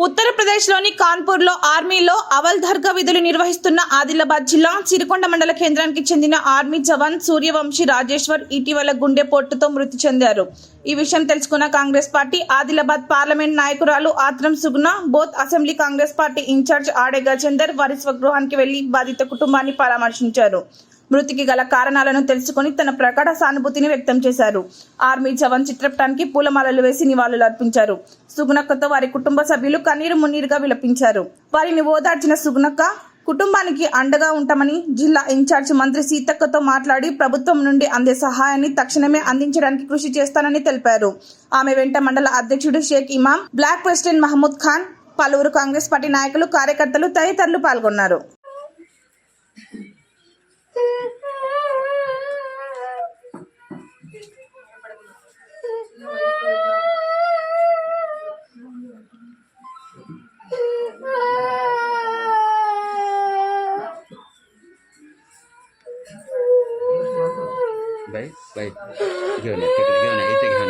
ఉత్తరప్రదేశ్లోని కాన్పూర్లో ఆర్మీలో అవల్దర్గా విధులు నిర్వహిస్తున్న ఆదిలాబాద్ జిల్లా చిరుకొండ మండల కేంద్రానికి చెందిన ఆర్మీ జవాన్ సూర్యవంశీ రాజేశ్వర్ ఇటీవల గుండెపోటుతో మృతి చెందారు. ఈ విషయం తెలుసుకున్న కాంగ్రెస్ పార్టీ ఆదిలాబాద్ పార్లమెంట్ నాయకురాలు Atram Suguna, both assembly Congress party incharge Ade Gajender వారి స్వగృహానికి వెళ్లి బాధిత కుటుంబాన్ని పరామర్శించారు. మృతికి గల కారణాలను తెలుసుకుని తన ప్రగాఢ సానుభూతిని వ్యక్తం చేశారు. ఆర్మీ జవాన్ చిత్రపటానికి పూలమాలలు వేసి నివాళులు అర్పించారు. సుగుణక్కతో వారి కుటుంబ సభ్యులు కన్నీరు మున్నీరుగా విలపించారు. వారిని ఓదార్చిన సుగుణక్క కుటుంబానికి అండగా ఉంటామని జిల్లా ఇన్ఛార్జ్ మంత్రి సీతక్కతో మాట్లాడి ప్రభుత్వం నుండి అందే సహాయాన్ని తక్షణమే అందించడానికి కృషి చేస్తానని తెలిపారు. ఆమె వెంట మండల అధ్యక్షుడు షేక్ ఇమాం, బ్లాక్ ప్రెసిడెంట్ మహమూద్ ఖాన్, పలువురు కాంగ్రెస్ పార్టీ నాయకులు, కార్యకర్తలు తదితరులు పాల్గొన్నారు. बाई घेऊन इथे घेऊन